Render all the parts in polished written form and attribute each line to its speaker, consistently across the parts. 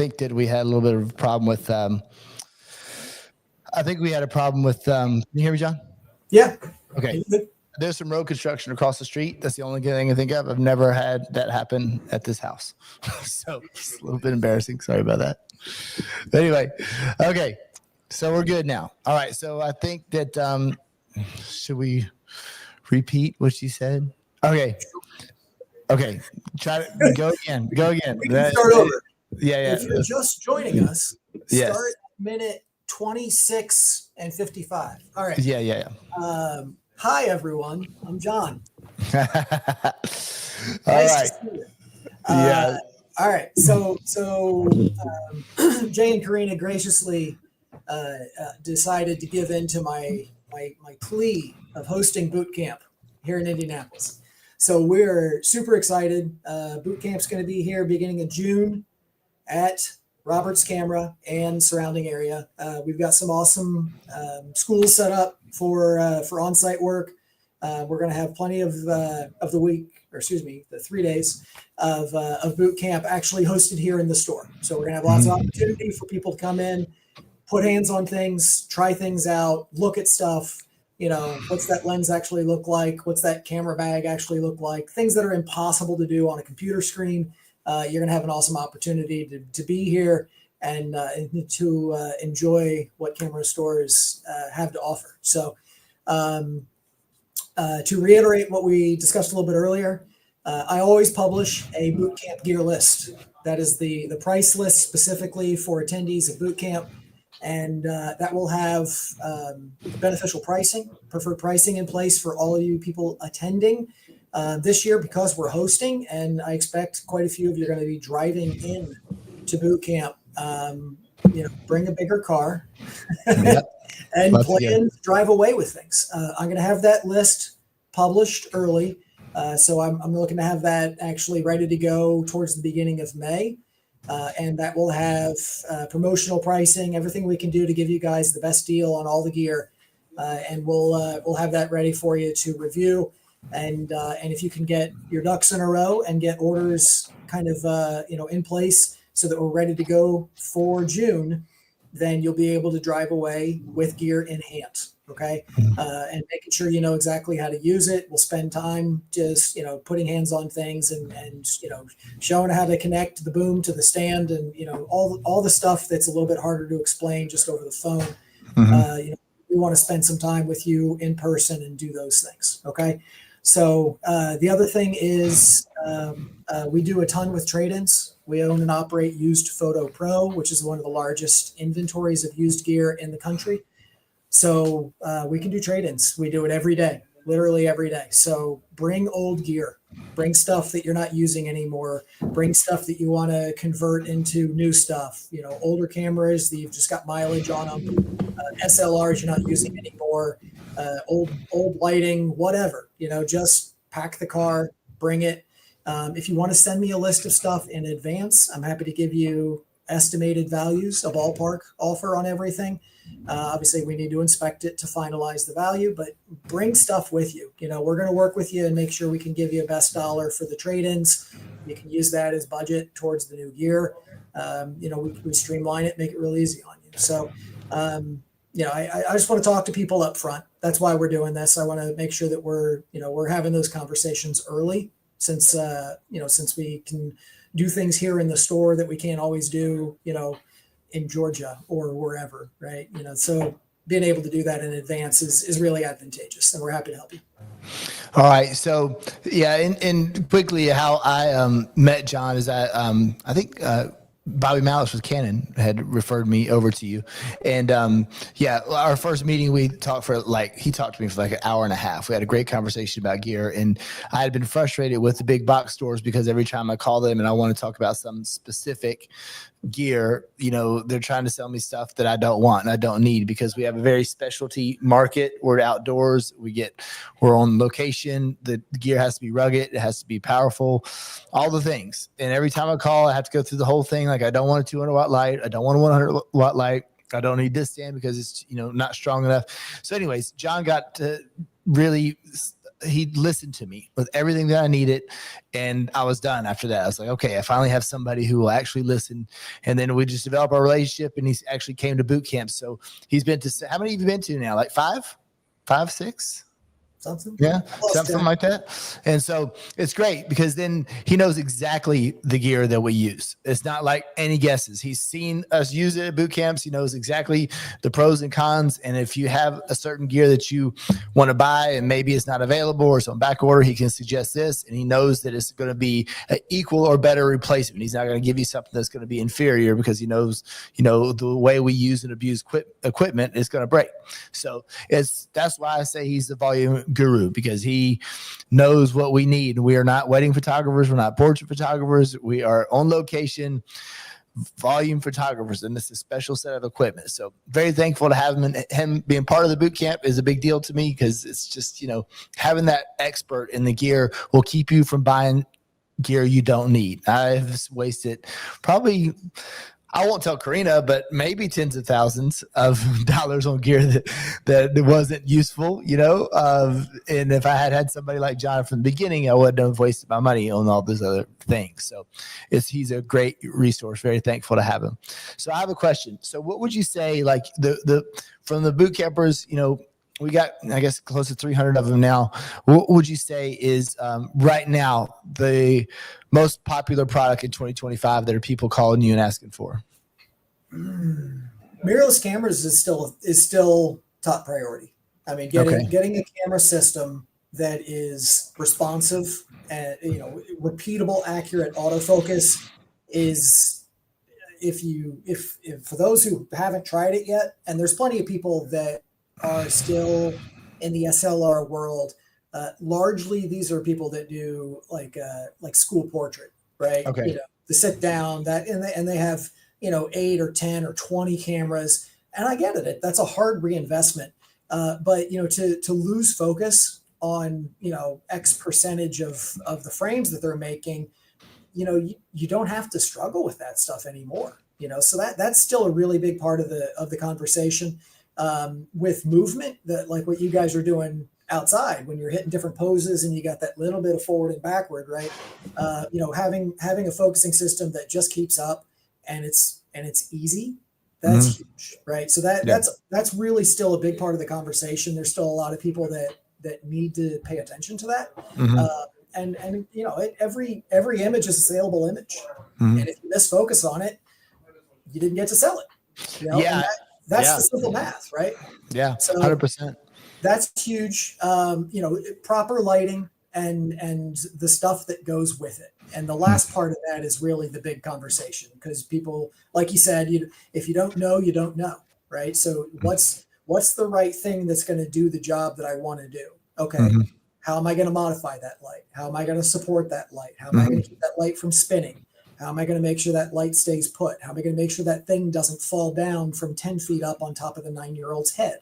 Speaker 1: think that we had a little bit of a problem with. I think we had a problem with. Can you hear me, John?
Speaker 2: Yeah.
Speaker 1: Okay. There's some road construction across the street. That's the only good thing I think of. I've never had that happen at this house, so it's a little bit embarrassing. Sorry about that. But anyway, okay. So we're good now. All right. So I think that should we repeat what you said? Okay. Okay. Try to go again. Go again.
Speaker 2: We can start over.
Speaker 1: Yeah.
Speaker 2: If you're just joining us,
Speaker 1: Yes.
Speaker 2: start minute 26 and 55. All right.
Speaker 1: Yeah.
Speaker 2: Hi, everyone. I'm John.
Speaker 1: All
Speaker 2: Nice
Speaker 1: right.
Speaker 2: to see you.
Speaker 1: Yeah.
Speaker 2: All right. So Jay and Karina graciously decided to give in to my plea of hosting Bootcamp here in Indianapolis. So we're super excited. Bootcamp's going to be here beginning of June at Roberts Camera and surrounding area. We've got some awesome schools set up for on-site work. We're going to have plenty of the week, or excuse me, the 3 days of boot camp actually hosted here in the store. So we're going to have lots of opportunity for people to come in, put hands on things, try things out, look at stuff. What's that lens actually look like? What's that camera bag actually look like? Things that are impossible to do on a computer screen. You're going to have an awesome opportunity to be here and to enjoy what camera stores have to offer. So to reiterate what we discussed a little bit earlier, I always publish a bootcamp gear list. That is the price list specifically for attendees of bootcamp. And that will have beneficial pricing, preferred pricing in place for all of you people attending this year because we're hosting. And I expect quite a few of you are going to be driving in to boot camp. Bring a bigger car and plan to drive away with things. I'm going to have that list published early. So I'm looking to have that actually ready to go towards the beginning of May. And that will have promotional pricing, everything we can do to give you guys the best deal on all the gear. And we'll have that ready for you to review. And if you can get your ducks in a row and get orders kind of in place so that we're ready to go for June, then you'll be able to drive away with gear in hand. Okay. And making sure you know exactly how to use it. We'll spend time just, putting hands on things and showing how to connect the boom to the stand and, all the stuff that's a little bit harder to explain just over the phone. We want to spend some time with you in person and do those things. Okay. So the other thing is we do a ton with trade-ins. We own and operate Used Photo Pro, which is one of the largest inventories of used gear in the country. So we can do trade-ins. We do it every day, literally every day. So bring old gear, bring stuff that you're not using anymore, bring stuff that you want to convert into new stuff, older cameras that you've just got mileage on them, SLRs you're not using anymore, old lighting, whatever, just pack the car, bring it. If you want to send me a list of stuff in advance, I'm happy to give you estimated values, a ballpark offer on everything. Obviously, we need to inspect it to finalize the value, but bring stuff with you. We're going to work with you and make sure we can give you a best dollar for the trade-ins. You can use that as budget towards the new gear. We streamline it, make it real easy on you. So, I just want to talk to people up front. That's why we're doing this. I want to make sure that we're having those conversations early since we can do things here in the store that we can't always do, in Georgia or wherever, right? So being able to do that in advance is really advantageous, and we're happy to help you.
Speaker 1: All right. So yeah, and quickly how I met John is that I think Bobby Malice with Canon had referred me over to you. And our first meeting, we talked he talked to me for like an hour and a half. We had a great conversation about gear, and I had been frustrated with the big box stores because every time I call them and I want to talk about some specific gear, they're trying to sell me stuff that I don't want and I don't need because we have a very specialty market. We're outdoors. We're on location. The gear has to be rugged. It has to be powerful, all the things. And every time I call, I have to go through the whole thing. Like, I don't want a 200 watt light. I don't want a 100 watt light. I don't need this stand because it's, not strong enough. So anyways, John got to really he listened to me with everything that I needed, and I was done after that. I was like, okay, I finally have somebody who will actually listen. And then we just developed our relationship, and he actually came to boot camp. So he's been to, how many have you been to now? Like five, six?
Speaker 2: Something.
Speaker 1: Yeah, something like that. And so it's great because then he knows exactly the gear that we use. It's not like any guesses. He's seen us use it at boot camps. He knows exactly the pros and cons. And if you have a certain gear that you want to buy and maybe it's not available or it's on back order, he can suggest this, and he knows that it's going to be an equal or better replacement. He's not going to give you something that's going to be inferior because he knows, the way we use and abuse equipment is going to break. So that's why I say he's the volume guru, because he knows what we need. We are not wedding photographers. We're not portrait photographers. We are on location volume photographers, and it's a special set of equipment. So very thankful to have him, and him being part of the boot camp is a big deal to me, because it's just, having that expert in the gear will keep you from buying gear you don't need. I've wasted probably, I won't tell Karina, but maybe tens of thousands of dollars on gear that wasn't useful, and if I had somebody like John from the beginning, I wouldn't have wasted my money on all those other things. So he's a great resource. Very thankful to have him. So I have a question. So what would you say, like from the boot campers, we got, I guess, close to 300 of them now. What would you say is right now the most popular product in 2025 that are people calling you and asking for?
Speaker 2: Mirrorless cameras is still top priority. I mean, getting a camera system that is responsive and repeatable, accurate autofocus is, if for those who haven't tried it yet, and there's plenty of people that are still in the SLR world. Largely, these are people that do like school portrait, right?
Speaker 1: Okay.
Speaker 2: The sit down and they have 8 or 10 or 20 cameras, and I get it. That's a hard reinvestment, but to lose focus on X percentage of the frames that they're making, you don't have to struggle with that stuff anymore. So that's still a really big part of the conversation. With movement, that like what you guys are doing outside when you're hitting different poses and you got that little bit of forward and backward, right? Having a focusing system that just keeps up and it's easy, that's huge, right? So that's really still a big part of the conversation. There's still a lot of people that need to pay attention to that. And every image is a saleable image, and if you miss focus on it, you didn't get to sell it.
Speaker 1: Yeah.
Speaker 2: That's the simple math, right?
Speaker 1: Yeah,
Speaker 2: so
Speaker 1: 100%.
Speaker 2: That's huge. Proper lighting and the stuff that goes with it. And the last part of that is really the big conversation, because people, like you said, if you don't know, you don't know, right? So what's the right thing that's going to do the job that I want to do? Okay, how am I going to modify that light? How am I going to support that light? How am I going to keep that light from spinning? How am I going to make sure that light stays put? How am I going to make sure that thing doesn't fall down from 10 feet up on top of the 9-year-old's head?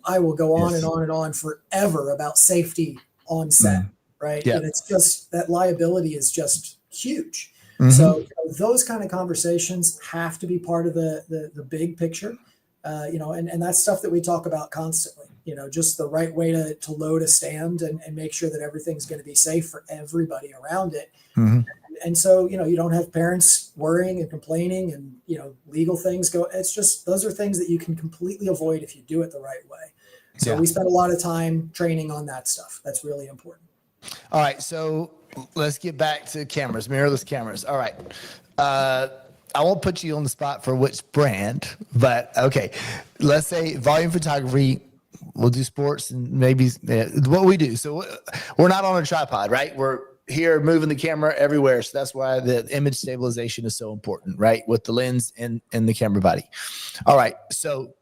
Speaker 2: I will go on and on and on forever about safety on set, right?
Speaker 1: Yeah.
Speaker 2: And it's just, that liability is just huge. So those kind of conversations have to be part of the big picture, and that's stuff that we talk about constantly, just the right way to load a stand and make sure that everything's going to be safe for everybody around it. And so, you don't have parents worrying and complaining and, legal things go. It's just, those are things that you can completely avoid if you do it the right way. So we spend a lot of time training on that stuff. That's really important.
Speaker 1: All right. So let's get back to cameras, mirrorless cameras. All right. I won't put you on the spot for which brand, but okay. Let's say volume photography. We'll do sports and maybe what we do. So we're not on a tripod, right? We're here moving the camera everywhere. So that's why the image stabilization is so important, right? With the lens and the camera body. All right. So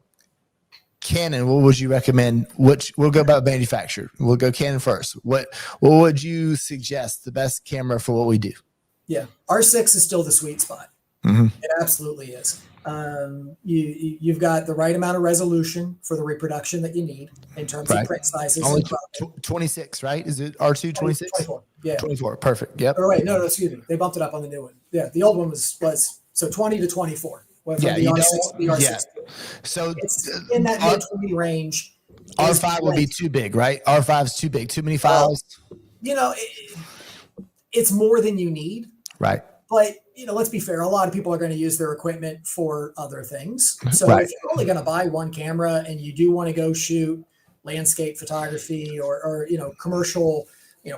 Speaker 1: Canon, what would you recommend? We'll go about manufacturer. We'll go Canon first. What would you suggest the best camera for what we do?
Speaker 2: Yeah. R6 is still the sweet spot. It absolutely is. You've got the right amount of resolution for the reproduction that you need in terms of print sizes.
Speaker 1: Only 26, right? Is it R2 26?
Speaker 2: 24. Yeah.
Speaker 1: 24. Perfect. Yep.
Speaker 2: Oh, wait, no, excuse me. They bumped it up on the new one. Yeah. The old one was so 20 to 24.
Speaker 1: Yeah.
Speaker 2: The R6.
Speaker 1: So
Speaker 2: it's in that mid 20 range.
Speaker 1: R5 will be too big, right? R5 is too big, too many files.
Speaker 2: Well, it's more than you need.
Speaker 1: Right.
Speaker 2: But, let's be fair. A lot of people are going to use their equipment for other things. So
Speaker 1: Right.
Speaker 2: if you're only going to buy one camera and you do want to go shoot landscape photography or commercial,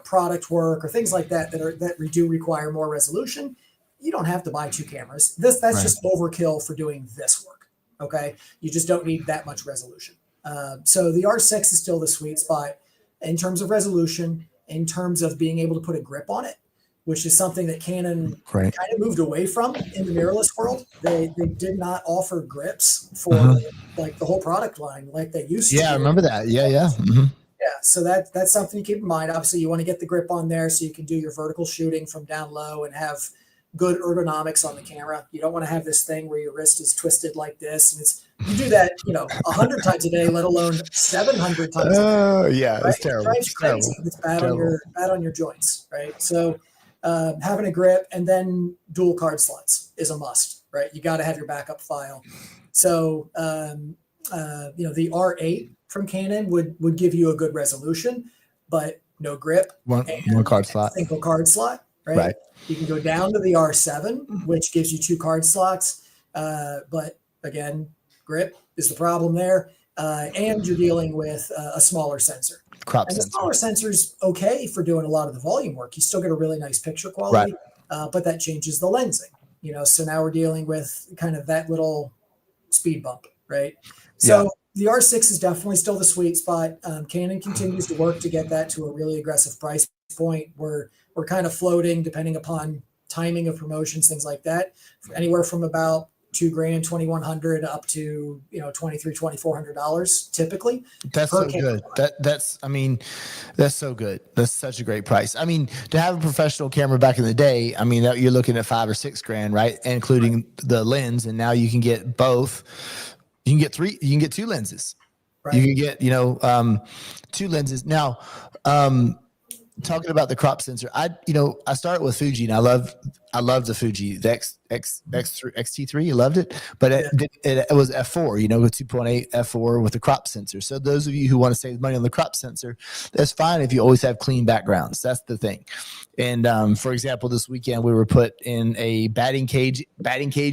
Speaker 2: product work or things like that that do require more resolution, you don't have to buy two cameras. That's
Speaker 1: Right.
Speaker 2: just overkill for doing this work. Okay. You just don't need that much resolution. So the R6 is still the sweet spot in terms of resolution, in terms of being able to put a grip on it, which is something that Canon
Speaker 1: Right.
Speaker 2: kind of moved away from in the mirrorless world. They did not offer grips for like the whole product line like they used to.
Speaker 1: Yeah, I remember that. Yeah. Mm-hmm.
Speaker 2: Yeah, so that's something to keep in mind. Obviously, you want to get the grip on there so you can do your vertical shooting from down low and have good ergonomics on the camera. You don't want to have this thing where your wrist is twisted like this, and you do that 100 times a day, let alone 700 times a day.
Speaker 1: Oh yeah,
Speaker 2: Right?
Speaker 1: it's terrible.
Speaker 2: It drives you crazy. It's bad on your joints, right? So having a grip and then dual card slots is a must, right? You got to have your backup file. So the R8 from Canon would give you a good resolution, but no grip.
Speaker 1: One card slot.
Speaker 2: Single card slot, right?
Speaker 1: Right.
Speaker 2: You can go down to the R7, which gives you two card slots. But again, grip is the problem there. And you're dealing with a smaller sensor.
Speaker 1: Crop
Speaker 2: and
Speaker 1: sensor.
Speaker 2: the smaller sensor's okay for doing a lot of the volume work. You still get a really nice picture quality, but that changes the lensing. So now we're dealing with kind of that little speed bump, right? So the R6 is definitely still the sweet spot. Canon continues to work to get that to a really aggressive price point where we're kind of floating, depending upon timing of promotions, things like that, anywhere from about $2,000, $2,100 up to $2,300, $2,400 typically.
Speaker 1: That's so good. That's so good. That's such a great price. I mean, to have a professional camera back in the day, I mean, you're looking at $5,000 or $6,000, right? Including the lens, and now you can get both. You can get three. You can get two lenses. Right. You can get two lenses now. Talking about the crop sensor, I started with Fuji, and I love the Fuji, the X-T3. You loved it, but it was f4, with 2.8 f4 with the crop sensor. So those of you who want to save money on the crop sensor, that's fine if you always have clean backgrounds. That's the thing. And for example, this weekend we were put in a batting cage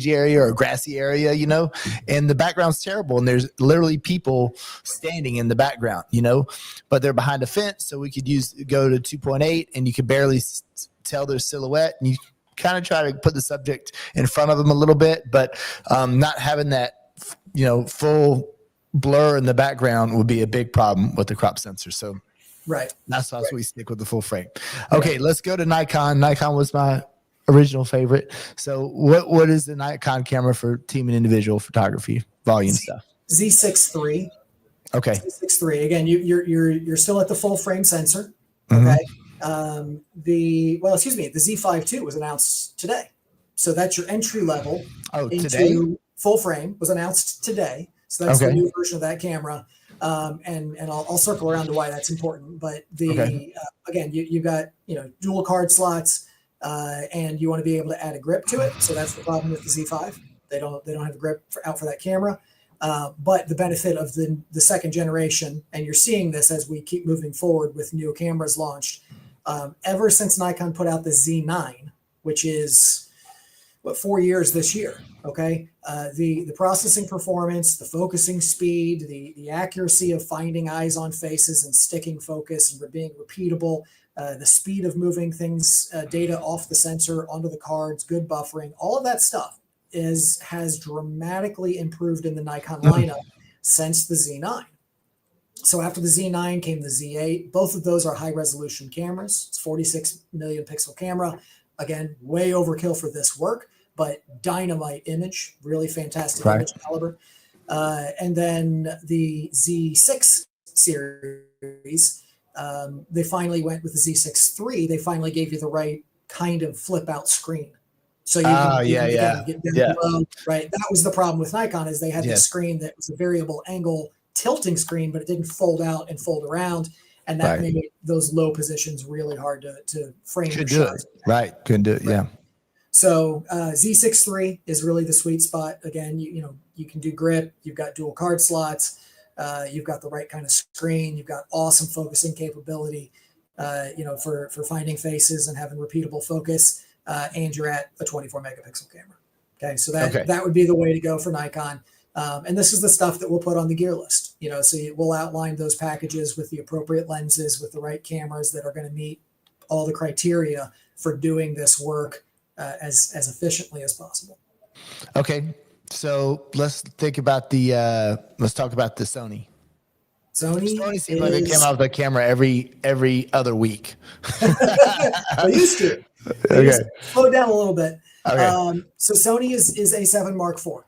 Speaker 1: area or a grassy area, and the background's terrible, and there's literally people standing in the background, but they're behind a fence, so we could go to 2.8, and you could barely tell their silhouette, and you kind of try to put the subject in front of them a little bit, but not having that full blur in the background would be a big problem with the crop sensor. So that's why we stick with the full frame. Okay, let's go to Nikon. Nikon was my original favorite. So what is the Nikon camera for team and individual photography volume stuff?
Speaker 2: Z6 III.
Speaker 1: Okay.
Speaker 2: Z6 III. Again, you're still at the full frame sensor. Okay. The Z5 II was announced today. So that's your entry level into
Speaker 1: today?
Speaker 2: full frame was announced today. So that's the new version of that camera. And I'll circle around to why that's important. But again, you've got dual card slots, and you want to be able to add a grip to it. So that's the problem with the Z5. They don't have a grip out for that camera. But the benefit of the second generation, and you're seeing this as we keep moving forward with new cameras launched, ever since Nikon put out the Z9, which is 4 years this year. Okay, the processing performance, the focusing speed, the accuracy of finding eyes on faces and sticking focus and being repeatable, the speed of moving things, data off the sensor onto the cards, good buffering, all of that stuff has dramatically improved in the Nikon lineup since the Z9. So after the Z9 came the Z8. Both of those are high resolution cameras. It's 46 million pixel camera. Again, way overkill for this work, but dynamite image, really fantastic image caliber. And then the Z6 series, they finally went with the Z6 III. They finally gave you the right kind of flip out screen. So you can get down below, right? That was the problem with Nikon, is they had this screen that was a variable angle tilting screen, but it didn't fold out and fold around. And that made those low positions really hard to frame.
Speaker 1: Couldn't do it. Couldn't do it. Yeah.
Speaker 2: So Z6 III is really the sweet spot. Again, you can do grip. You've got dual card slots. You've got the right kind of screen. You've got awesome focusing capability, for finding faces and having repeatable focus. And you're at a 24 megapixel camera. Okay, so that would be the way to go for Nikon. And this is the stuff that we'll put on the gear list. So we'll outline those packages with the appropriate lenses, with the right cameras that are going to meet all the criteria for doing this work as efficiently as possible.
Speaker 1: Okay, so let's talk about the Sony. Sony seems like they came out with a camera every other week.
Speaker 2: They used to.
Speaker 1: Okay.
Speaker 2: Slow down a little bit.
Speaker 1: Okay.
Speaker 2: So Sony is A7 Mark IV.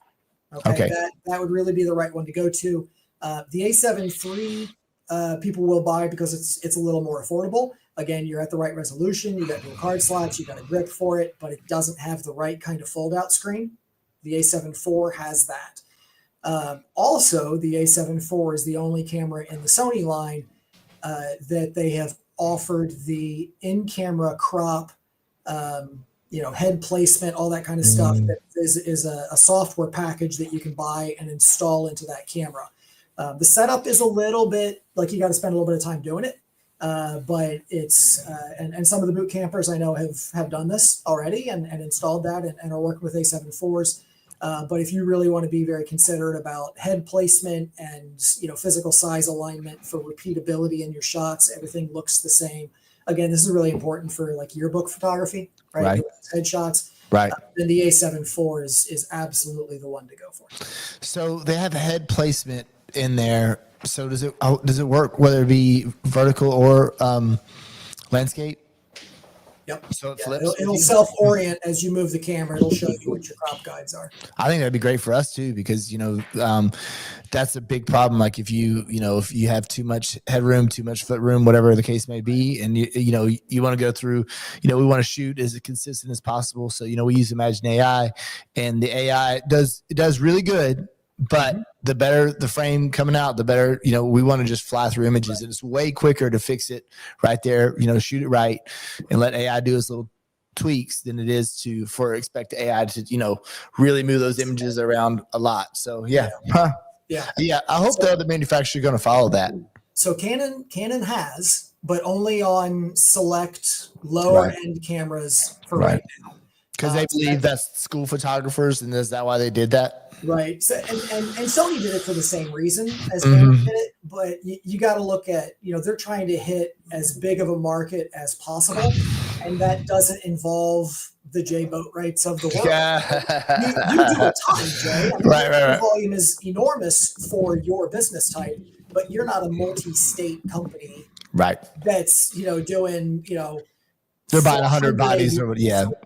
Speaker 2: Okay. That would really be the right one to go to. The A7 III people will buy because it's a little more affordable. Again, you're at the right resolution. You got dual card slots. You got a grip for it, but it doesn't have the right kind of fold-out screen. The A7 IV has that. Also, the A7 IV is the only camera in the Sony line that they have offered the in-camera crop, head placement, all that kind of stuff. That is a software package that you can buy and install into that camera. The setup is a little bit like you got to spend a little bit of time doing it, but it's and some of the boot campers I know have done this already and installed that and are working with A7 IVs. But if you really want to be very considerate about head placement and physical size alignment for repeatability in your shots, everything looks the same. Again, this is really important for like yearbook photography, right? Headshots.
Speaker 1: Right.
Speaker 2: Then the A7 IV is absolutely the one to go for.
Speaker 1: So they have head placement in there. So does it work whether it be vertical or landscape?
Speaker 2: Yep.
Speaker 1: So it flips.
Speaker 2: It'll self-orient as you move the camera. It'll show you what your crop guides are.
Speaker 1: I think that'd be great for us too, because that's a big problem. Like if you have too much headroom, too much foot room, whatever the case may be, and you want to go through, we want to shoot as consistent as possible. So we use Imagine AI, and the AI does really good. But the better the frame coming out, the better, we want to just fly through images. Right. And it's way quicker to fix it right there, shoot it right and let AI do its little tweaks than it is for expect AI to, really move those images around a lot. So, yeah. Yeah. I hope the other manufacturers are going to follow that.
Speaker 2: So Canon has, but only on select lower end cameras for right now.
Speaker 1: Because they believe that's school photographers, and is that why they did that?
Speaker 2: Right. So, and Sony did it for the same reason as Canon did it, but you got to look at, they're trying to hit as big of a market as possible, and that doesn't involve the Jay Boatwrights of the world. You do a ton, Jay.
Speaker 1: Right.
Speaker 2: The volume is enormous for your business type, but you're not a multi-state company.
Speaker 1: Right.
Speaker 2: That's, doing,
Speaker 1: they're buying 100 bodies or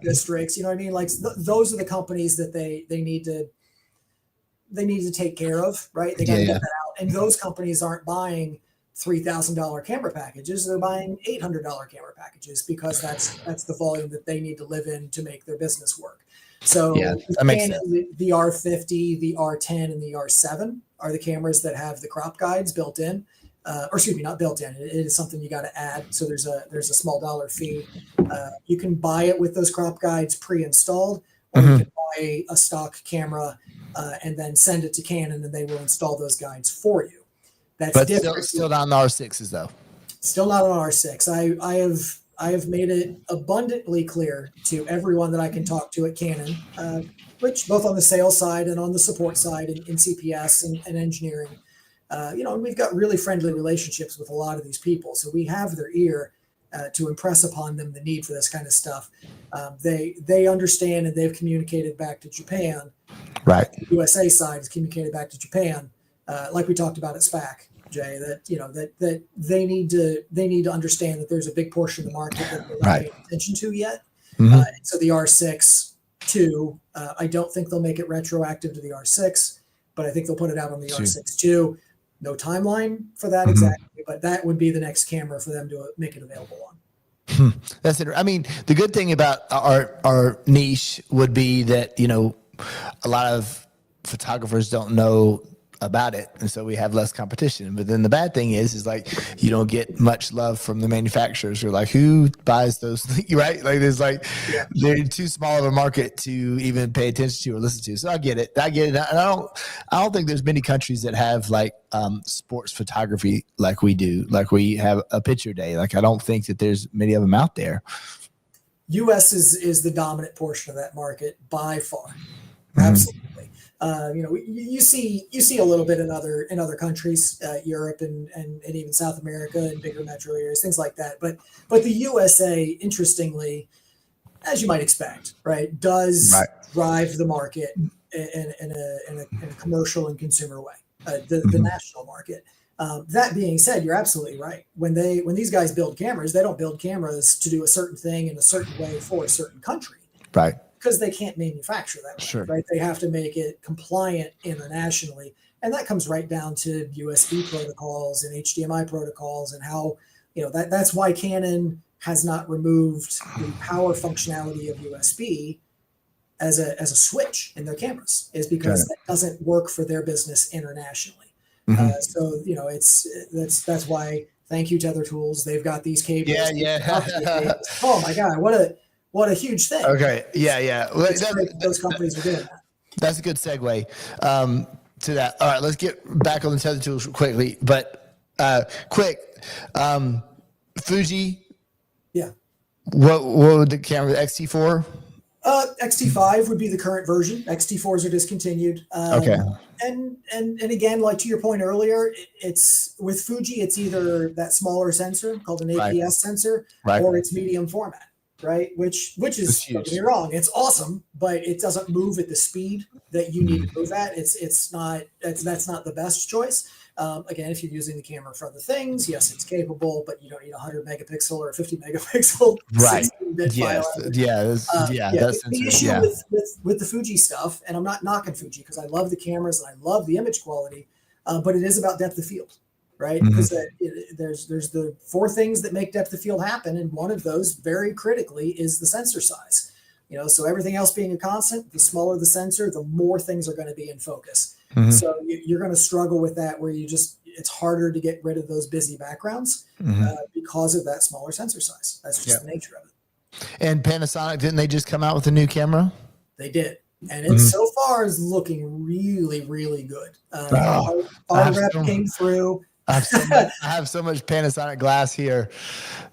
Speaker 2: districts. You know what I mean? Like those are the companies that they need to take care of, right? They got to get that out. And those companies aren't buying $3,000 camera packages. They're buying $800 camera packages because that's the volume that they need to live in to make their business work. So
Speaker 1: that makes sense.
Speaker 2: The R50, the R10, and the R7 are the cameras that have the crop guides built in. Or excuse me, not built in. It is something you got to add. So there's a small dollar fee. You can buy it with those crop guides pre-installed, or you can buy a stock camera and then send it to Canon, and they will install those guides for you. That's different.
Speaker 1: Still not on the R6s though.
Speaker 2: Still not on R6. I have made it abundantly clear to everyone that I can talk to at Canon, which both on the sales side and on the support side in CPS and engineering. And we've got really friendly relationships with a lot of these people. So we have their ear to impress upon them the need for this kind of stuff. They understand, and they've communicated back to Japan.
Speaker 1: Right.
Speaker 2: The USA side has communicated back to Japan, like we talked about at SPAC, Jay, that they need to understand that there's a big portion of the market that they're not paying attention to yet. So the R6 II, I don't think they'll make it retroactive to the R6, but I think they'll put it out on the R6 II. No timeline for that exactly, but that would be the next camera for them to make it available on.
Speaker 1: That's it. I mean, the good thing about our niche would be that, a lot of photographers don't know about it, and so we have less competition. But then the bad thing is like you don't get much love from the manufacturers. You're like, who buys those, right? Like there's like they're too small of a market to even pay attention to or listen to. So I get it, and I don't think there's many countries that have like sports photography like we do, like we have a picture day. Like I don't think that there's many of them out there.
Speaker 2: US is the dominant portion of that market by far. Absolutely. You see a little bit in other countries, Europe and even South America and bigger metro areas, things like that. But the USA, interestingly, as you might expect, right, does drive the market in a commercial and consumer way, the national market. That being said, you're absolutely right. When these guys build cameras, they don't build cameras to do a certain thing in a certain way for a certain country.
Speaker 1: Right.
Speaker 2: Because they can't manufacture that way, right? They have to make it compliant internationally. And that comes right down to USB protocols and HDMI protocols and how, that's why Canon has not removed the power functionality of USB as a switch in their cameras, is because that doesn't work for their business internationally. So, that's why, thank you, Tether Tools. They've got these cables.
Speaker 1: Yeah.
Speaker 2: Oh my God, what a huge thing.
Speaker 1: Okay. Yeah. Well,
Speaker 2: those companies are doing that.
Speaker 1: That's a good segue to that. All right, let's get back on the Tether Tools quickly. But Fuji. Yeah. What would the camera, the XT4?
Speaker 2: XT5 would be the current version. XT4s are discontinued.
Speaker 1: Okay.
Speaker 2: And again, like to your point earlier, it's with Fuji, it's either that smaller sensor called an APS sensor, or it's medium format. Right, which is, don't get me wrong, it's awesome, but it doesn't move at the speed that you need to move at. That's not the best choice. Again, if you're using the camera for other things, yes, it's capable, but you don't need a 100 megapixel or a 50 megapixel 16-bit file.
Speaker 1: The
Speaker 2: issue with the Fuji stuff, and I'm not knocking Fuji because I love the cameras and I love the image quality, but it is about depth of field. Right, because there's the four things that make depth of field happen, and one of those, very critically, is the sensor size. So everything else being a constant, the smaller the sensor, the more things are going to be in focus. So you're going to struggle with that, where it's harder to get rid of those busy backgrounds because of that smaller sensor size. That's just the nature of it.
Speaker 1: And Panasonic, didn't they just come out with a new camera?
Speaker 2: They did. And it so far is looking really, really good. Our rep came through.
Speaker 1: I have so much Panasonic glass here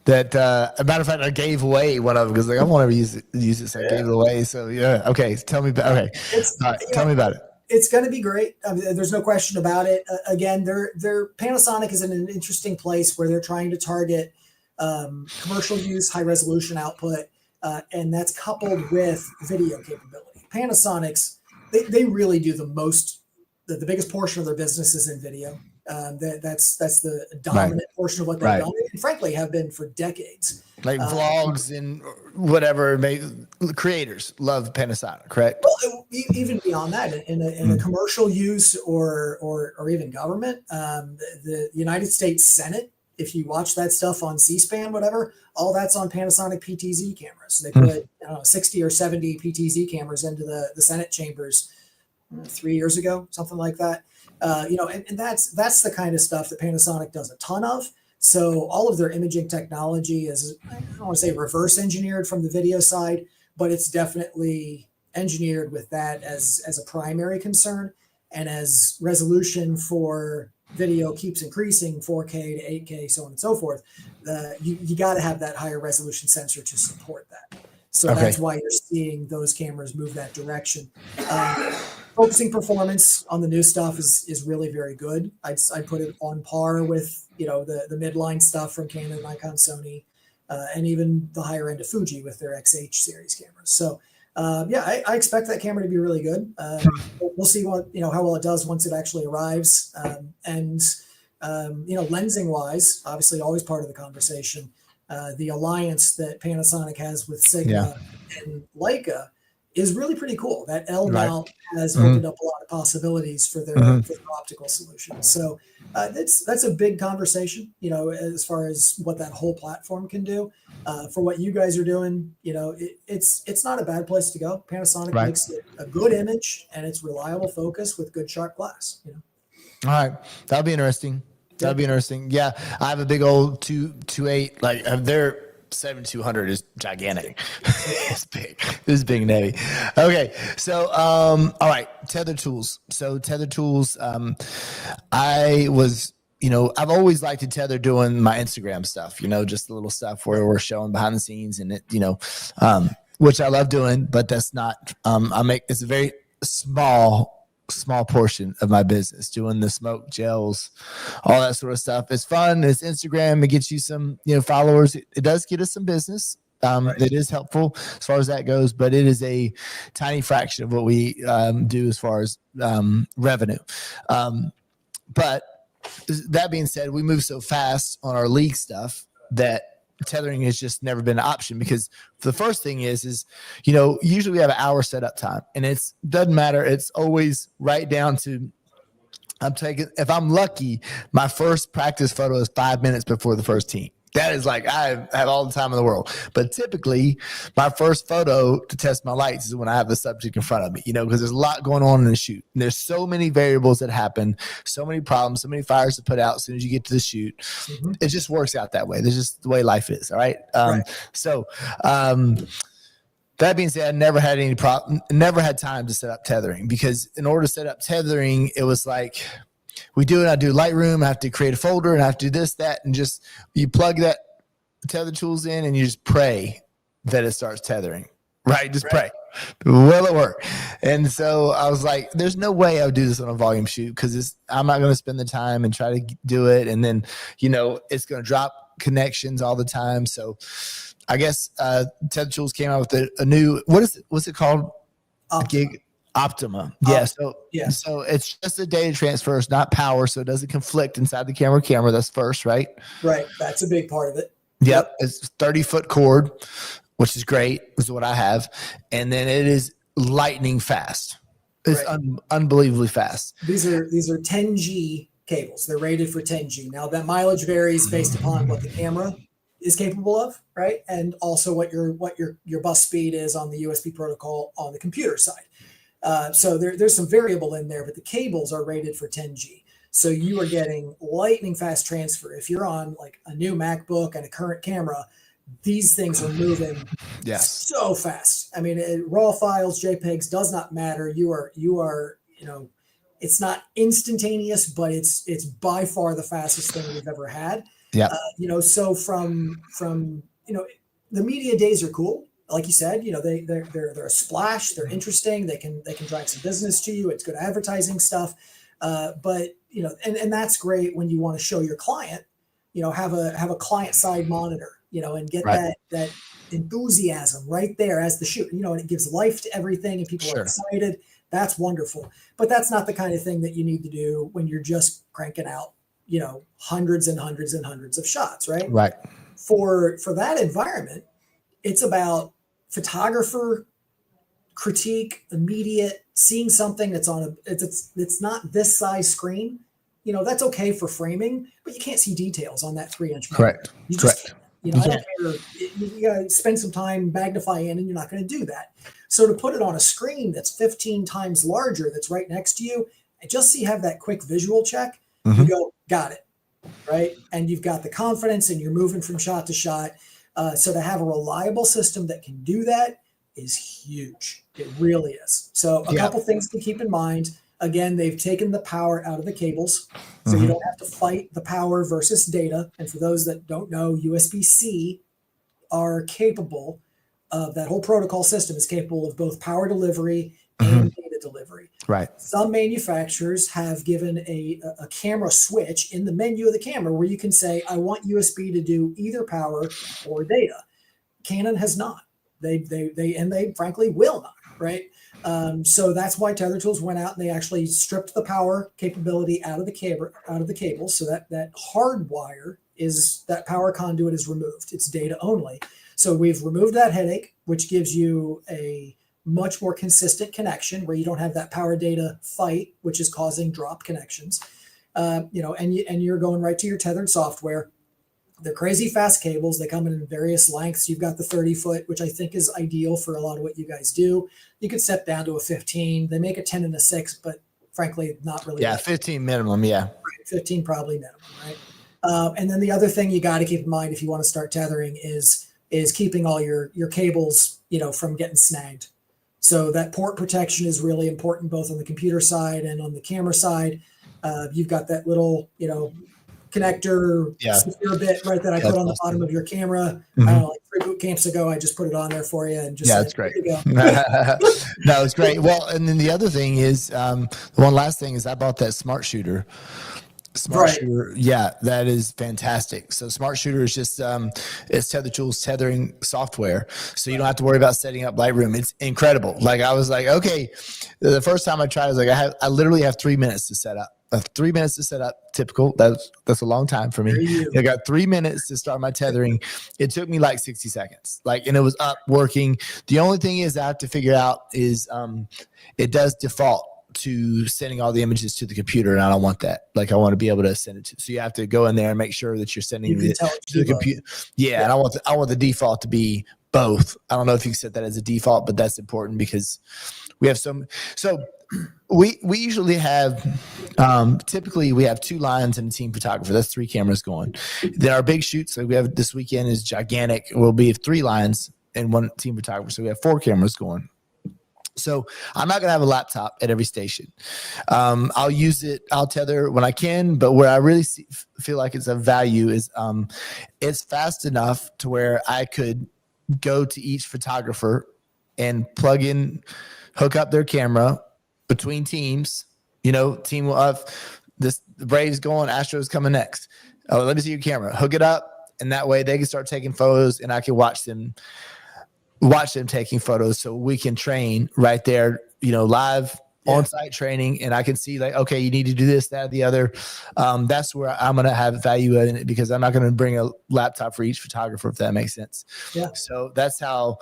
Speaker 1: that, a matter of fact, I gave away one of them because I want to use it. So I gave it away. So yeah. Okay. Tell me about, tell me about it.
Speaker 2: It's going to be great. I mean, there's no question about it. Again, Panasonic is in an interesting place where they're trying to target commercial use, high resolution output, and that's coupled with video capability. Panasonic's, they really do the biggest portion of their business is in video. That's the dominant portion of what they've done, and frankly have been for decades.
Speaker 1: Like vlogs and whatever, creators love Panasonic, correct?
Speaker 2: Well, even beyond that, in a commercial use or even government, the United States Senate, if you watch that stuff on C-SPAN, whatever, all that's on Panasonic PTZ cameras. They put 60 or 70 PTZ cameras into the Senate chambers 3 years ago, something like that. And that's the kind of stuff that Panasonic does a ton of. So all of their imaging technology is, I don't want to say reverse engineered from the video side, but it's definitely engineered with that as a primary concern. And as resolution for video keeps increasing, 4K to 8K, so on and so forth, you got to have that higher resolution sensor to support that. So that's why you're seeing those cameras move that direction. Focusing performance on the new stuff is really very good. I'd put it on par with the midline stuff from Canon, Nikon, Sony, and even the higher end of Fuji with their XH series cameras. So I expect that camera to be really good. We'll see how well it does once it actually arrives. Lensing wise, obviously always part of the conversation. The alliance that Panasonic has with Sigma and Leica is really pretty cool. That L mount has opened up a lot of possibilities for their optical solutions. So that's a big conversation, as far as what that whole platform can do. For what you guys are doing, it's not a bad place to go. Panasonic makes a good image and it's reliable focus with good sharp glass.
Speaker 1: All right. That'll be interesting. That'll be interesting. Yeah. I have a big old 228, like their 7200 is gigantic. It's big. This is big and heavy. Okay. So, all right. Tether tools. So tether tools, I was, I've always liked to tether doing my Instagram stuff, just the little stuff where we're showing behind the scenes and it, which I love doing, but that's not, it's a very small portion of my business, doing the smoke gels, all that sort of stuff. It's fun. It's Instagram. It gets you some, followers. It does get us some business. It is helpful as far as that goes, but it is a tiny fraction of what we do as far as revenue. But that being said, we move so fast on our league stuff that tethering has just never been an option, because the first thing is usually we have an hour setup time, and it's doesn't matter. It's always right down to, if I'm lucky, my first practice photo is 5 minutes before the first team. That is like, I have all the time in the world. But typically, my first photo to test my lights is when I have the subject in front of me, because there's a lot going on in the shoot. And there's so many variables that happen, so many problems, so many fires to put out as soon as you get to the shoot. Mm-hmm. It just works out that way. That's just the way life is. All right. So, that being said, I never had any problem, never had time to set up tethering, because in order to set up tethering, it was like, we do it. I do Lightroom. I have to create a folder and I have to do this, that, and just you plug that tether tools in and you just pray that it starts tethering. Right? Just pray. Will it work? And so I was like, there's no way I would do this on a volume shoot, because I'm not going to spend the time and try to do it. And then, it's going to drop connections all the time. So I guess tether tools came out with a new, what's it called? Gig. Optima. Yeah. So it's just a data transfer. It's not power. So it doesn't conflict inside the camera. That's first, right?
Speaker 2: Right. That's a big part of it.
Speaker 1: Yep. It's 30-foot cord, which is great, is what I have. And then it is lightning fast. It's unbelievably fast.
Speaker 2: These are 10G cables. They're rated for 10G. Now that mileage varies based upon what the camera is capable of, right? And also what your bus speed is on the USB protocol on the computer side. So there's some variable in there, but the cables are rated for 10G. So you are getting lightning fast transfer. If you're on like a new MacBook and a current camera, these things are moving so fast. I mean, raw files, JPEGs, does not matter. You are, it's not instantaneous, but it's by far the fastest thing we've ever had.
Speaker 1: Yeah.
Speaker 2: So from the media days are cool. Like you said, they're a splash. They're interesting. They can drive some business to you. It's good advertising stuff. But and that's great when you want to show your client, have a client side monitor, and get that enthusiasm right there as the shoot, and it gives life to everything and people are excited. That's wonderful. But that's not the kind of thing that you need to do when you're just cranking out, hundreds and hundreds and hundreds of shots, right?
Speaker 1: Right.
Speaker 2: For that environment, it's about photographer critique, immediate, seeing something that's on it's not this size screen. That's okay for framing, but you can't see details on that 3-inch.
Speaker 1: Correct.
Speaker 2: You just, I don't care. You gotta spend some time, magnify in, and you're not going to do that. So to put it on a screen that's 15 times larger, that's right next to you, and just so you have that quick visual check, you go, got it, right? And you've got the confidence, and you're moving from shot to shot. So to have a reliable system that can do that is huge. It really is. So a couple things to keep in mind. Again, they've taken the power out of the cables, so you don't have to fight the power versus data. And for those that don't know, USB-C are capable of, that whole protocol system is capable of both power delivery and data delivery.
Speaker 1: Right.
Speaker 2: Some manufacturers have given a camera switch in the menu of the camera where you can say, I want USB to do either power or data. Canon has not. They frankly will not, right? So that's why Tether Tools went out and they actually stripped the power capability out of the cable, so that hard wire that power conduit is removed. It's data only. So we've removed that headache, which gives you a much more consistent connection where you don't have that power data fight, which is causing drop connections. And you're going right to your tethered software. They're crazy fast cables. They come in various lengths. You've got the 30-foot, which I think is ideal for a lot of what you guys do. You could step down to a 15. They make a 10 and a 6, but frankly, not really.
Speaker 1: Yeah, 15 minimum. Yeah.
Speaker 2: 15 probably minimum, right? And then the other thing you got to keep in mind if you want to start tethering is keeping all your cables, from getting snagged. So that port protection is really important, both on the computer side and on the camera side. You've got that little, connector secure bit, right, that I put on the bottom of your camera. I don't know, like 3 boot camps ago, I just put it on there for you and just said,
Speaker 1: that's great.
Speaker 2: Here you go.
Speaker 1: No, it's great. Well, and then the other thing is, the one last thing is I bought that smart shooter. Shooter, yeah, that is fantastic. So Smart Shooter is just it's Tether Tools tethering software, so you don't have to worry about setting up Lightroom. It's incredible. Like I was like, okay, the first time I tried, I was like, I literally have 3 minutes to set up. 3 minutes to set up, typical. That's a long time for me. I got 3 minutes to start my tethering. It took me like 60 seconds, and it was up working. The only thing is I have to figure out is it does default to sending all the images to the computer, and I don't want that. Like I want to be able to send it to. So you have to go in there and make sure that you're sending it to the computer. Yeah, and I want the default to be both. I don't know if you can set that as a default, but that's important because we have some. So we usually have typically we have 2 lines and a team photographer. That's 3 cameras going. Then our big shoots that we have this weekend is gigantic. We'll be 3 lines and 1 team photographer. So we have 4 cameras going. So I'm not going to have a laptop at every station. I'll use it. I'll tether when I can, but where I really feel like it's of value is it's fast enough to where I could go to each photographer and plug in, hook up their camera between teams. Team will have the Braves going, Astros coming next. Oh, let me see your camera. Hook it up, and that way they can start taking photos, and I can watch them taking photos, so we can train right there, live on-site training, and I can see like, okay, you need to do this, that, or the other. That's where I'm going to have value in it because I'm not going to bring a laptop for each photographer, if that makes sense. Yeah. So that's how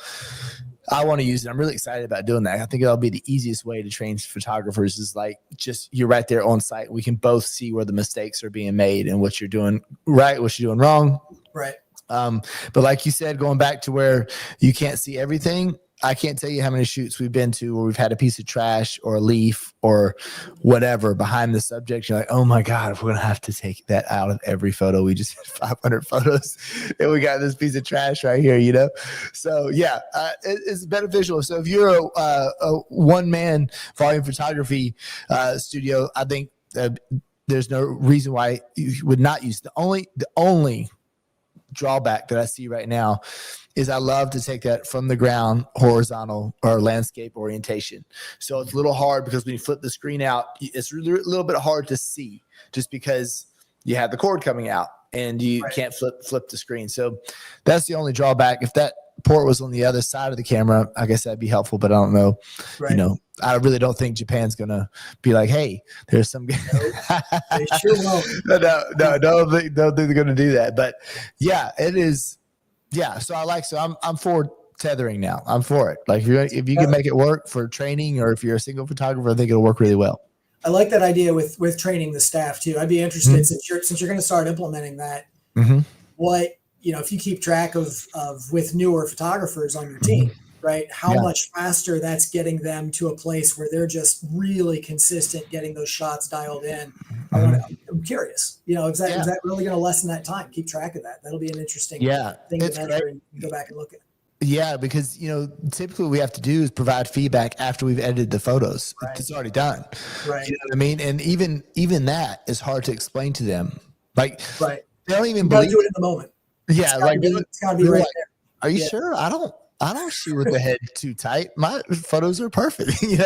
Speaker 1: I want to use it. I'm really excited about doing that. I think that'll be the easiest way to train photographers is like just you're right there on site. We can both see where the mistakes are being made and what you're doing right, what you're doing wrong.
Speaker 2: Right.
Speaker 1: But like you said, going back to where you can't see everything, I can't tell you how many shoots we've been to where we've had a piece of trash or a leaf or whatever behind the subject. You're like, oh my God, we're going to have to take that out of every photo. We just had 500 photos and we got this piece of trash right here, So yeah, it's beneficial. So if you're a one-man volume photography studio, I think there's no reason why you would not use it. The only drawback that I see right now is I love to take that from the ground horizontal or landscape orientation. So it's a little hard because when you flip the screen out, it's really a little bit hard to see just because you have the cord coming out and you can't flip the screen. So that's the only drawback. If that port was on the other side of the camera, I guess that'd be helpful, but I don't know. I really don't think Japan's going to be like, hey, there's some guy.
Speaker 2: They sure won't.
Speaker 1: No, don't think they're going to do that. But yeah, it is. Yeah. So I'm for tethering now. I'm for it. Like if you can make it work for training or if you're a single photographer, I think it'll work really well.
Speaker 2: I like that idea with training the staff too. I'd be interested since you're going to start implementing that, what, if you keep track of with newer photographers on your team, right? How much faster that's getting them to a place where they're just really consistent getting those shots dialed in. I'm curious, is that really going to lessen that time? Keep track of that. That'll be an interesting thing to measure and go back and look at.
Speaker 1: Yeah, because typically what we have to do is provide feedback after we've edited the photos. Right. It's already done. Right. You know what I mean? And even that is hard to explain to them. Like they don't even believe
Speaker 2: do it in the moment.
Speaker 1: Yeah,
Speaker 2: it's gotta be right there.
Speaker 1: Are you sure? I don't shoot with the head too tight. My photos are perfect. You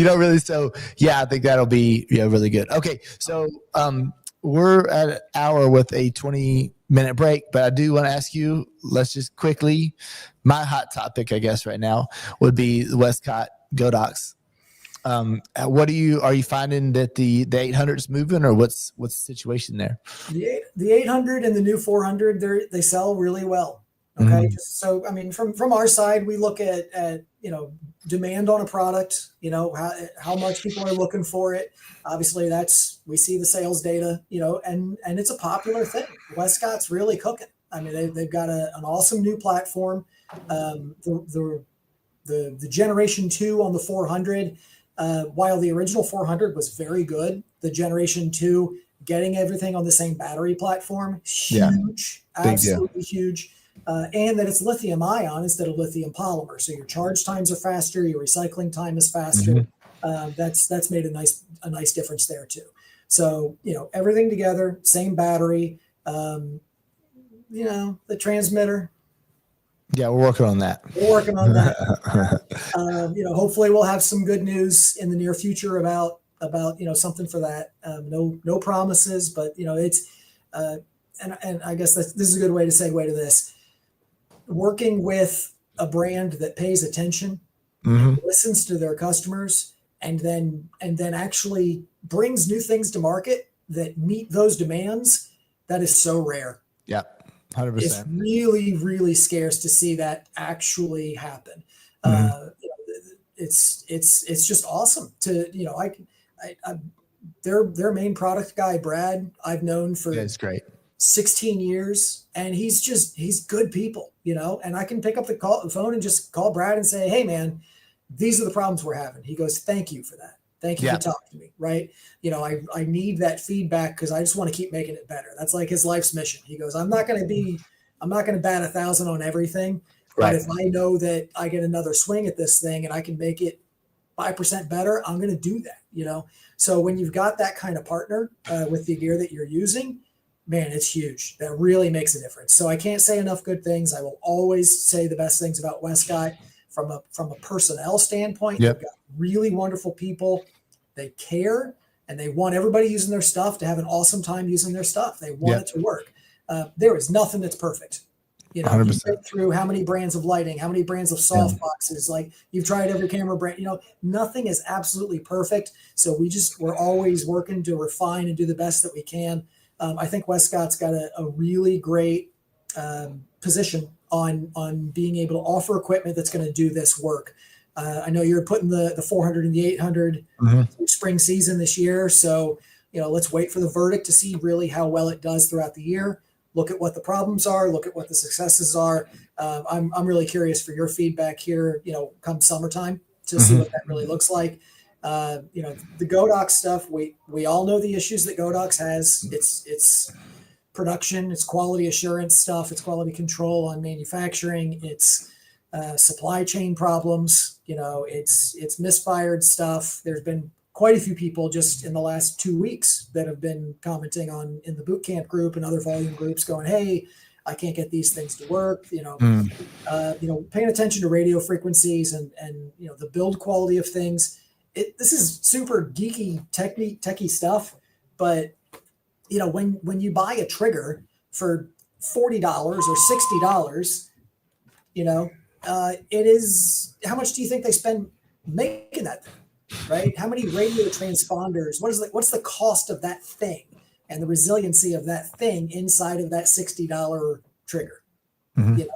Speaker 1: don't really. So yeah, I think that'll be really good. Okay, so we're at an hour with a 20-minute break, but I do want to ask you. Let's just quickly. My hot topic, I guess, right now would be the Westcott Godox. What are you finding that the 800 is moving, or what's the situation there?
Speaker 2: The 800 and the new 400, they sell really well. Okay. So, from our side, we look at demand on a product, how much people are looking for it. Obviously we see the sales data, and it's a popular thing. Westcott's really cooking. They've got an awesome new platform. The generation 2 on the 400 While the original 400 was very good, the Generation 2, getting everything on the same battery platform, huge,
Speaker 1: big deal.
Speaker 2: absolutely huge. And that it's lithium ion instead of lithium polymer. So your charge times are faster, your recycling time is faster. That's made a nice difference there too. So, everything together, same battery, the transmitter.
Speaker 1: Yeah, we're working on that.
Speaker 2: Hopefully we'll have some good news in the near future about something for that. No promises, but it's and I guess this is a good way to segue to this. Working with a brand that pays attention, listens to their customers, and then actually brings new things to market that meet those demands. That is so rare.
Speaker 1: Yeah, 100%.
Speaker 2: It's really, really scarce to see that actually happen. It's just awesome to their main product guy, Brad, I've known for
Speaker 1: it's great
Speaker 2: 16 years, and he's good people, and I can pick up the phone and just call Brad and say, hey man, these are the problems we're having. He goes, thank you for that. Thank you for talking to me. Right. I need that feedback because I just want to keep making it better. That's like his life's mission. He goes, I'm not going to bat 1,000 on everything, but if I know that I get another swing at this thing and I can make it 5% better, I'm going to do that, So when you've got that kind of partner with the gear that you're using, man, it's huge. That really makes a difference. So I can't say enough good things. I will always say the best things about Westcott from a personnel standpoint. They've got really wonderful people. They care and they want everybody using their stuff to have an awesome time using their stuff. They want it to work. There is nothing that's perfect. You've been through how many brands of lighting, how many brands of soft boxes, like you've tried every camera brand, nothing is absolutely perfect. So we're always working to refine and do the best that we can. I think Westcott's got a really great position on being able to offer equipment that's going to do this work. I know you're putting the 400 and the 800 spring season this year. So, let's wait for the verdict to see really how well it does throughout the year. Look at what the problems are, look at what the successes are. I'm really curious for your feedback here, come summertime to see what that really looks like. The Godox stuff, we all know the issues that Godox has. It's production, it's quality assurance stuff, it's quality control on manufacturing, it's supply chain problems, it's misfired stuff. There's been quite a few people just in the last 2 weeks that have been commenting in the Bootcamp group and other volume groups going, hey, I can't get these things to work, paying attention to radio frequencies and the build quality of things. This is super geeky, techie stuff, but when you buy a trigger for $40 or $60, it is, how much do you think they spend making that thing, right? How many radio transponders? What's the cost of that thing and the resiliency of that thing inside of that $60 trigger? And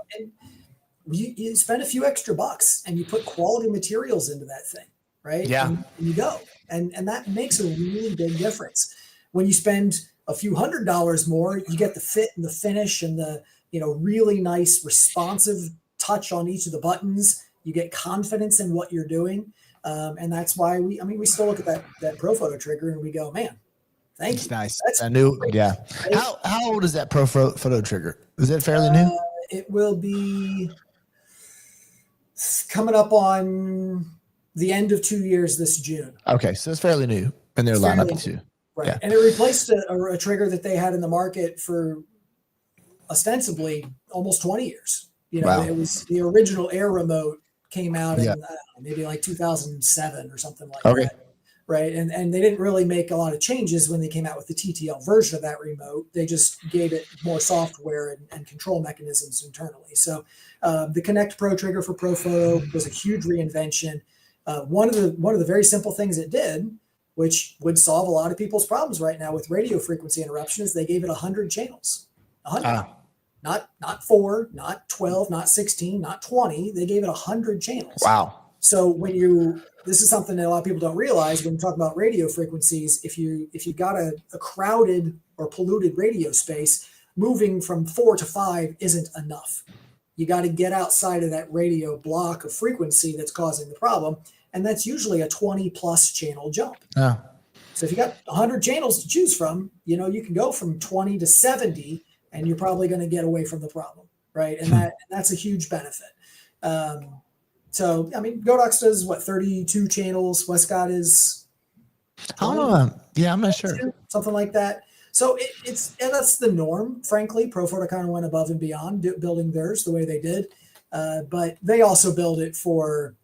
Speaker 2: you spend a few extra bucks and you put quality materials into that thing, right?
Speaker 1: Yeah.
Speaker 2: And you go, and that makes a really big difference. When you spend a few $100s more, you get the fit and the finish and the really nice responsive touch on each of the buttons. You get confidence in what you're doing. And that's why we still look at that Profoto trigger and we go, man, thank you.
Speaker 1: Nice. That's I knew. Yeah. How old is that Profoto trigger? Is it fairly new?
Speaker 2: It will be coming up on the end of 2 years this June.
Speaker 1: Okay. So it's fairly new in their lineup too.
Speaker 2: Right.
Speaker 1: Yeah.
Speaker 2: And it replaced a trigger that they had in the market for ostensibly almost 20 years.
Speaker 1: Wow.
Speaker 2: It was the original Air remote came out in maybe like 2007 or something like that. Right. And they didn't really make a lot of changes when they came out with the TTL version of that remote. They just gave it more software and control mechanisms internally. So the Connect Pro trigger for Profoto was a huge reinvention. One of the very simple things it did, which would solve a lot of people's problems right now with radio frequency interruption, is they gave it 100 channels. 100. Not 4, not 12, not 16, not 20. They gave it 100 channels.
Speaker 1: Wow.
Speaker 2: So this is something that a lot of people don't realize when you talk about radio frequencies. If you got a crowded or polluted radio space, moving from 4 to 5 isn't enough. You got to get outside of that radio block of frequency that's causing the problem. and that's usually a 20 plus channel jump.
Speaker 1: Oh.
Speaker 2: So if you got 100 channels to choose from, you know, you can go from 20 to 70, and you're probably going to get away from the problem, right? And that's a huge benefit. So I mean, Godox does what, 32 channels. Westcott is,
Speaker 1: I don't know. Yeah, I'm not sure.
Speaker 2: Something like that. So that's the norm. Frankly, Profoto kind of went above and beyond building theirs the way they did, but they also build it for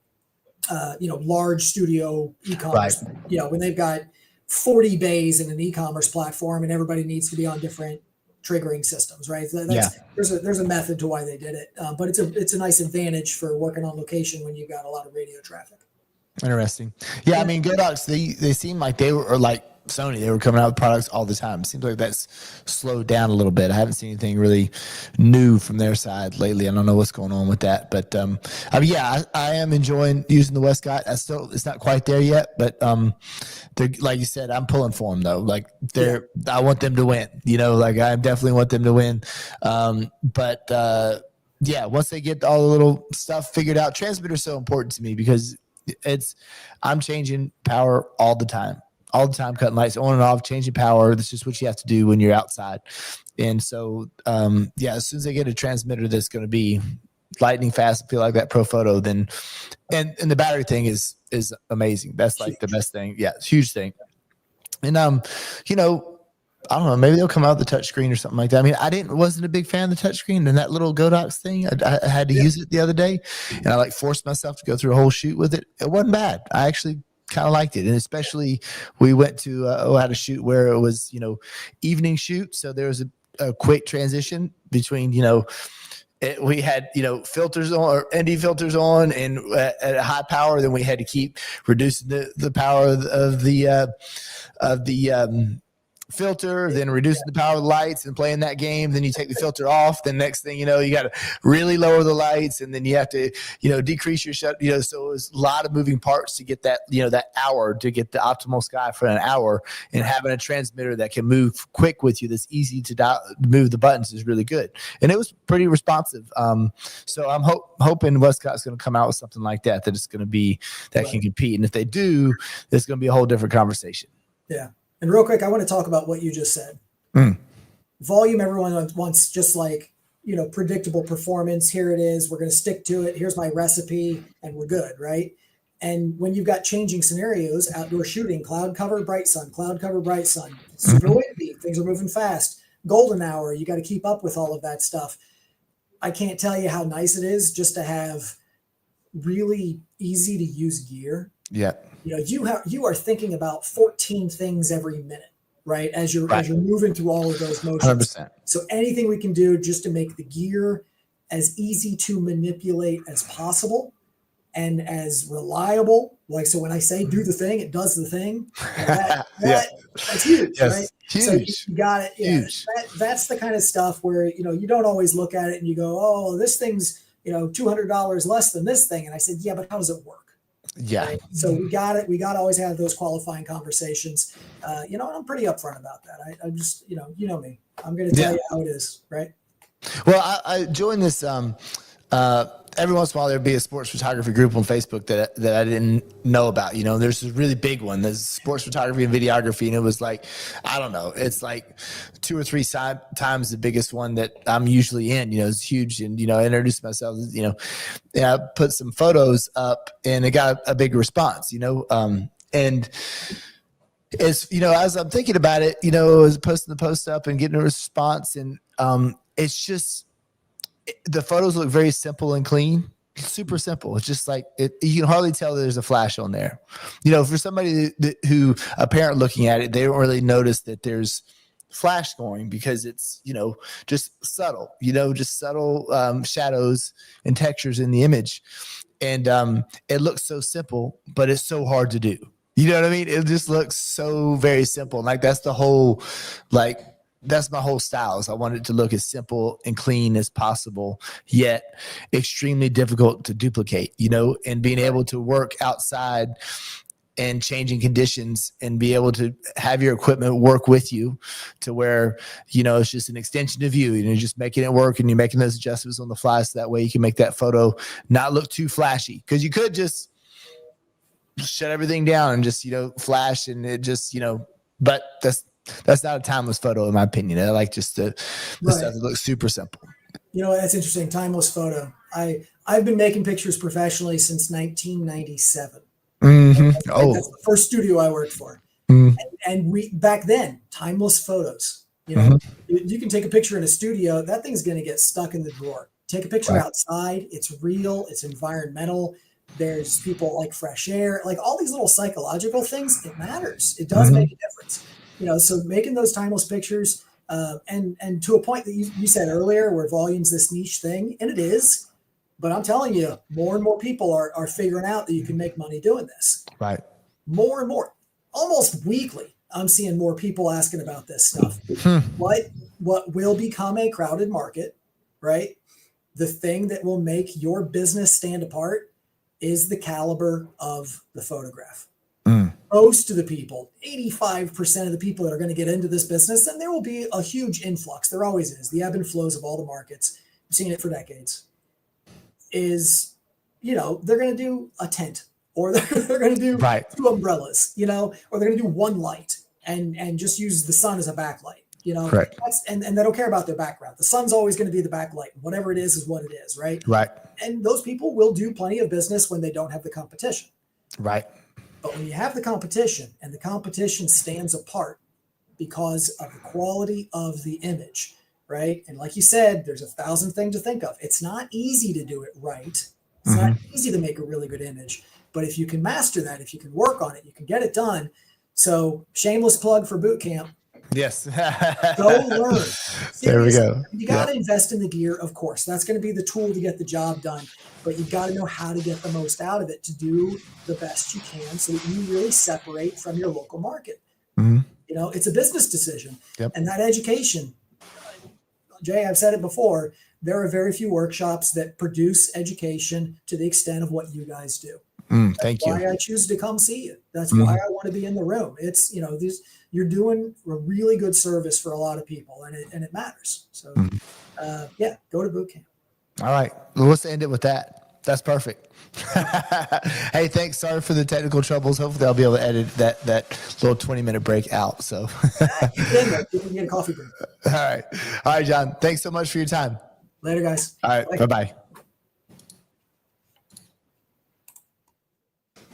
Speaker 2: large studio e-commerce.
Speaker 1: Right.
Speaker 2: You know, when they've got 40 bays in an e-commerce platform and everybody needs to be on different triggering systems, right? There's a method to why they did it, but it's a nice advantage for working on location when you've got a lot of radio traffic.
Speaker 1: Interesting. Yeah, I mean, Godox, they seem like they were like Sony. They were coming out with products all the time. It seems like that's slowed down a little bit. I haven't seen anything really new from their side lately. I don't know what's going on with that, but I am enjoying using the Westcott. It's not quite there yet, but they're, like you said, I'm pulling for them though. Like I want them to win. You know, like I definitely want them to win. Once they get all the little stuff figured out, transmitter's so important to me because I'm changing power all the time, cutting lights on and off, changing power. That's just what you have to do when you're outside. And so, as soon as they get a transmitter that's going to be lightning fast and feel like that Profoto, then, and the battery thing is amazing. That's like the best thing. Yeah, it's a huge thing. And, I don't know, maybe they'll come out with the touchscreen or something like that. I mean, wasn't a big fan of the touchscreen and that little Godox thing. I had to use it the other day, and I forced myself to go through a whole shoot with it. It wasn't bad. I actually kind of liked it. And especially we went to, had a shoot where it was, evening shoot. So there was a quick transition between, we had, filters on or ND filters on and at a high power. Then we had to keep reducing the power of the filter, then reducing the power of the lights and playing that game. Then you take the filter off. Then next thing you know, you got to really lower the lights, and then you have to, decrease your shut. So it was a lot of moving parts to get that, that hour, to get the optimal sky for an hour. And having a transmitter that can move quick with you, that's easy to move the buttons, is really good. And it was pretty responsive. So I'm hoping Westcott's going to come out with something like that it's going to be that can compete. And if they do, it's going to be a whole different conversation.
Speaker 2: Yeah. And real quick, I want to talk about what you just said. Volume, everyone wants just like, predictable performance. Here it is. We're going to stick to it. Here's my recipe and we're good, right? And when you've got changing scenarios, outdoor shooting, cloud cover, bright sun, super windy, things are moving fast, golden hour, you got to keep up with all of that stuff. I can't tell you how nice it is just to have really easy to use gear.
Speaker 1: Yeah.
Speaker 2: You are thinking about 14 things every minute, right? As you're moving through all of those motions.
Speaker 1: 100%.
Speaker 2: So anything we can do just to make the gear as easy to manipulate as possible and as reliable. Like, so when I say do the thing, it does the thing. That's huge, yes. Right?
Speaker 1: Huge.
Speaker 2: So you got it. Yeah.
Speaker 1: Huge.
Speaker 2: That's the kind of stuff where, you don't always look at it and you go, oh, this thing's, $200 less than this thing. And I said, yeah, but how does it work?
Speaker 1: Yeah.
Speaker 2: Right? So we got it. We got to always have those qualifying conversations. I'm pretty upfront about that. I just, you know me, I'm going to tell you how it is. Right.
Speaker 1: Well, I joined this, every once in a while there'd be a sports photography group on Facebook that I didn't know about. There's this really big one. There's sports photography and videography, and it was like, I don't know, it's like 2 or 3 times the biggest one that I'm usually in. It's huge, and I introduced myself. And I put some photos up, and it got a big response. And it's as I'm thinking about it, I was posting the post up and getting a response, and it's just. The photos look very simple and clean, super simple. It's just like you can hardly tell there's a flash on there. For somebody who a parent looking at it, they don't really notice that there's flash going because it's, just subtle, shadows and textures in the image. And it looks so simple, but it's so hard to do. You know what I mean? It just looks so very simple. Like that's the whole, that's my whole style. Is I want it to look as simple and clean as possible, yet extremely difficult to duplicate, and being able to work outside and changing conditions and be able to have your equipment work with you to where, it's just an extension of you, you're just making it work and you're making those adjustments on the fly. So that way you can make that photo not look too flashy. Cause you could just shut everything down and just, flash, and it just, but that's not a timeless photo in my opinion. I like just the stuff that looks super simple.
Speaker 2: That's interesting. Timeless photo. I've been making pictures professionally since 1997.
Speaker 1: Mm-hmm.
Speaker 2: That's the first studio I worked for. And we back then, timeless photos. You can take a picture in a studio, that thing's going to get stuck in the drawer. Take a picture outside, it's real, it's environmental. There's people like fresh air, like all these little psychological things. It matters. It does make a difference. So making those timeless pictures, and to a point that you said earlier, where volume's this niche thing, and it is. But I'm telling you, more and more people are figuring out that you can make money doing this.
Speaker 1: Right.
Speaker 2: More and more, almost weekly, I'm seeing more people asking about this stuff. What will become a crowded market, right? The thing that will make your business stand apart is the caliber of the photograph. Most of the people, 85% of the people that are going to get into this business, and there will be a huge influx. There always is. The ebb and flows of all the markets. I've seen it for decades. Is, they're going to do a tent, or they're going to do 2 umbrellas, or they're going to do one light and just use the sun as a backlight,
Speaker 1: Correct.
Speaker 2: And they don't care about their background. The sun's always going to be the backlight. Whatever it is what it is, right?
Speaker 1: Right.
Speaker 2: And those people will do plenty of business when they don't have the competition.
Speaker 1: Right.
Speaker 2: But when you have the competition, and the competition stands apart because of the quality of the image, right? And like you said, there's 1,000 things to think of. It's not easy to do it right. It's not easy to make a really good image. But if you can master that, if you can work on it, you can get it done. So shameless plug for Bootcamp.
Speaker 1: Yes.
Speaker 2: Go learn. Seriously.
Speaker 1: There we go.
Speaker 2: You got to invest in the gear, of course. That's going to be the tool to get the job done. But you've got to know how to get the most out of it to do the best you can so that you really separate from your local market. It's a business decision.
Speaker 1: Yep.
Speaker 2: And that education, Jay, I've said it before, there are very few workshops that produce education to the extent of what you guys do.
Speaker 1: Thank you.
Speaker 2: That's why I choose to come see you. That's why I want to be in the room. It's, you're doing a really good service for a lot of people, and it matters. So, go to Bootcamp.
Speaker 1: All right. Well, let's end it with that. That's perfect. Hey, thanks. Sorry for the technical troubles. Hopefully I'll be able to edit that little 20-minute break out. So
Speaker 2: You can get a coffee break.
Speaker 1: All right, John. Thanks so much for your time.
Speaker 2: Later, guys.
Speaker 1: All right. Bye-bye.